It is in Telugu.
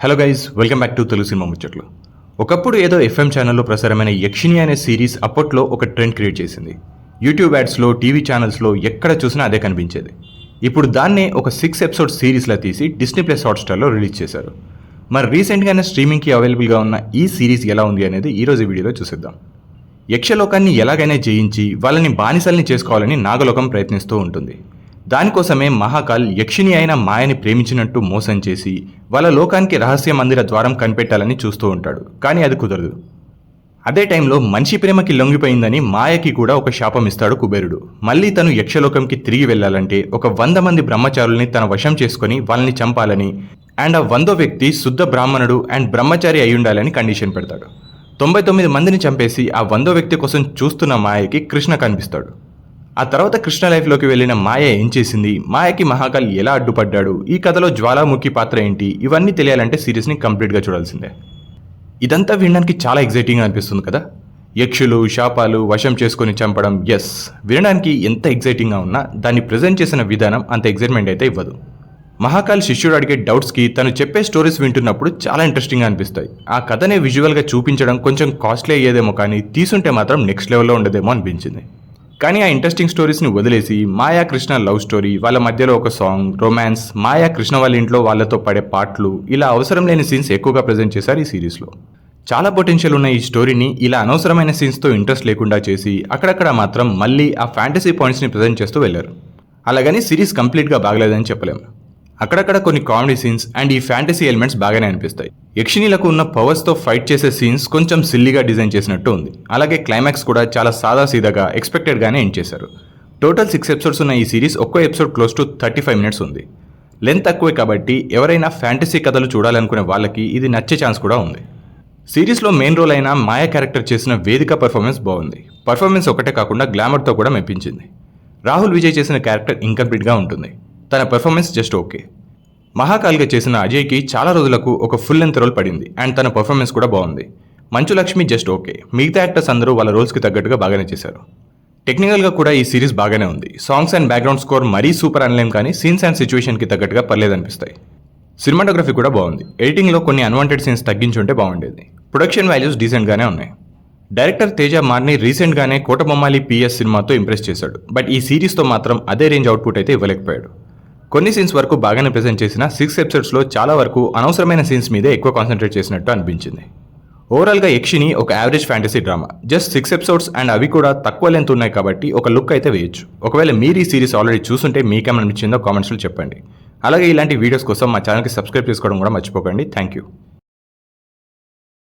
Hello guys, welcome back to Telugu cinema ముచ్చట్లు. ఒకప్పుడు ఏదో ఎఫ్ఎం ఛానల్లో ప్రసారమైన యక్షిణి అనే సిరీస్ అప్పట్లో ఒక ట్రెండ్ క్రియేట్ చేసింది. యూట్యూబ్ యాడ్స్లో, టీవీ ఛానల్స్లో ఎక్కడ చూసినా అదే కనిపించేది. ఇప్పుడు దాన్నే ఒక 6 ఎపిసోడ్ సిరీస్లా తీసి డిస్నీ ప్లస్ హాట్స్టార్లో రిలీజ్ చేశారు. మరి రీసెంట్గానే స్ట్రీమింగ్కి అవైలబుల్గా ఉన్న ఈ సిరీస్ ఎలా ఉంది అనేది ఈరోజు వీడియోలో చూసేద్దాం. యక్షలోకాన్ని ఎలాగైనా జయించి వాళ్ళని బానిసల్ని చేసుకోవాలని నాగలోకం ప్రయత్నిస్తూ ఉంటుంది. దానికోసమే మహాకాల్ యక్షిణి అయిన మాయని ప్రేమించినట్టు మోసం చేసి వాళ్ళ లోకానికి రహస్య మందిర ద్వారం కనిపెట్టాలని చూస్తూ ఉంటాడు. కానీ అది కుదరదు. అదే టైంలో మనిషి ప్రేమకి లొంగిపోయిందని మాయకి కూడా ఒక శాపం ఇస్తాడు కుబేరుడు. మళ్ళీ తను యక్షలోకంకి తిరిగి వెళ్లాలంటే ఒక 100 మంది బ్రహ్మచారుల్ని తన వశం చేసుకుని వాళ్ళని చంపాలని అండ్ ఆ 100వ వ్యక్తి శుద్ధ బ్రాహ్మణుడు అండ్ బ్రహ్మచారి అయి ఉండాలని కండిషన్ పెడతాడు. 99 మందిని చంపేసి ఆ 100వ వ్యక్తి కోసం చూస్తున్న మాయకి కృష్ణ కనిపిస్తాడు. ఆ తర్వాత కృష్ణ లైఫ్లోకి వెళ్ళిన మాయ ఏం చేసింది, మాయకి మహాకాల్ ఎలా అడ్డుపడ్డాడు, ఈ కథలో జ్వాలాముఖి పాత్ర ఏంటి, ఇవన్నీ తెలియాలంటే సిరీస్ని కంప్లీట్గా చూడాల్సిందే. ఇదంతా వినడానికి చాలా ఎగ్జైటింగ్గా అనిపిస్తుంది కదా. యక్షులు, శాపాలు, వశం చేసుకొని చంపడం, ఎస్, వినడానికి ఎంత ఎగ్జైటింగ్గా ఉన్నా దాన్ని ప్రజెంట్ చేసిన విధానం అంత ఎగ్జైట్మెంట్ అయితే ఇవ్వదు. మహాకాల్ శిష్యుడు అడిగే డౌట్స్కి తను చెప్పే స్టోరీస్ వింటున్నప్పుడు చాలా ఇంట్రెస్టింగ్గా అనిపిస్తాయి. ఆ కథనే విజువల్గా చూపించడం కొంచెం కాస్ట్లీ అయ్యేదేమో, కానీ తీసుంటే మాత్రం నెక్స్ట్ లెవెల్లో ఉండదేమో అనిపించింది. కానీ ఆ ఇంట్రెస్టింగ్ స్టోరీస్ని వదిలేసి మాయా కృష్ణ లవ్ స్టోరీ, వాళ్ళ మధ్యలో ఒక సాంగ్, రొమాన్స్, మాయా కృష్ణ వాళ్ళ ఇంట్లో వాళ్ళతో పడే పాటలు, ఇలా అవసరం లేని సీన్స్ ఎక్కువగా ప్రజెంట్ చేశారు ఈ సిరీస్లో. చాలా పొటెన్షియల్ ఉన్న ఈ స్టోరీని ఇలా అనవసరమైన సీన్స్తో ఇంట్రెస్ట్ లేకుండా చేసి అక్కడక్కడ మాత్రం మళ్ళీ ఆ ఫ్యాంటసీ పాయింట్స్ని ప్రజెంట్ చేస్తూ వెళ్ళారు. అలాగని సిరీస్ కంప్లీట్గా బాగలేదని చెప్పలేము. అక్కడక్కడ కొన్ని కామెడీ సీన్స్ అండ్ ఈ ఫ్యాంటసీ ఎలిమెంట్స్ బాగానే అనిపిస్తాయి. యక్షిణీలకు ఉన్న పవర్స్తో ఫైట్ చేసే సీన్స్ కొంచెం సిల్లీగా డిజైన్ చేసినట్టు ఉంది. అలాగే క్లైమాక్స్ కూడా చాలా సాదాసీదాగా ఎక్స్పెక్టెడ్గానే ఎండ్ చేశారు. టోటల్ 6 ఎపిసోడ్స్ ఉన్న ఈ సిరీస్ ఒక్కో ఎపిసోడ్ క్లోజ్ టు 35 మినిట్స్ ఉంది. లెంత్ తక్కువే కాబట్టి ఎవరైనా ఫ్యాంటసీ కథలు చూడాలనుకునే వాళ్ళకి ఇది నచ్చే ఛాన్స్ కూడా ఉంది. సిరీస్లో మెయిన్ రోల్ అయిన మాయా క్యారెక్టర్ చేసిన వేదిక పర్ఫార్మెన్స్ బాగుంది. పర్ఫార్మెన్స్ ఒకటే కాకుండా గ్లామర్తో కూడా మెప్పించింది. రాహుల్ విజయ్ చేసిన క్యారెక్టర్ ఇంకంప్లీట్గా ఉంటుంది. తన పర్ఫార్మెన్స్ జస్ట్ ఓకే. మహాకాల్గా చేసిన అజయ్కి చాలా రోజులకు ఒక ఫుల్ లెంత్ రోల్ పడింది అండ్ తన పర్ఫార్మెన్స్ కూడా బాగుంది. Manchu Lakshmi just okay. మిగతా యాక్టర్స్ అందరూ వాళ్ళ రోల్స్కి తగ్గట్టుగా బాగానే చేశారు. టెక్నికల్గా కూడా ఈ సిరీస్ బాగానే ఉంది. సాంగ్స్ అండ్ బ్యాక్గ్రౌండ్ స్కోర్ మరీ సూపర్ అనలేం, కానీ సీన్స్ అండ్ సిచ్యువేషన్కి తగ్గట్టుగా పర్లేదనిపిస్తాయి. సినిమాటోగ్రఫీ కూడా బాగుంది. ఎడిటింగ్లో కొన్ని అన్వాంటెడ్ సీన్స్ తగ్గించుంటే బాగుండేది. ప్రొడక్షన్ వాల్యూస్ డీసెంట్గానే ఉన్నాయి. డైరెక్టర్ తేజ మార్ని రీసెంట్గానే కోటబొమ్మాలి PS సినిమాతో ఇంప్రెస్ చేశాడు. బట్ ఈ సిరీస్తో మాత్రం అదే రేంజ్ అవుట్పుట్ అయితే ఇవ్వలేకపోయాడు. కొన్ని సీన్స్ వరకు బాగానే ప్రెజెంట్ చేసిన 6 ఎపిసోడ్స్లో చాలా వరకు అనవసరమైన సీన్స్ మీదే ఎక్కువ కాన్సన్ట్రేట్ చేసినట్టు అనిపించింది. ఓవరాల్గా యక్షిణి ఒక average fantasy drama. Just 6 episodes and అవి కూడా తక్కువ లెంత్ ఉన్నాయి కాబట్టి ఒక లుక్ అయితే వేయొచ్చు. ఒకవేళ మీరు ఈ సిరీస్ ఆల్రెడీ చూస్తుంటే మీకేమనిపించిందో కామెంట్స్లో చెప్పండి. అలాగే ఇలాంటి వీడియోస్ కోసం మా ఛానల్కి సబ్స్క్రైబ్ చేసుకోవడం కూడా మర్చిపోకండి. Thank you.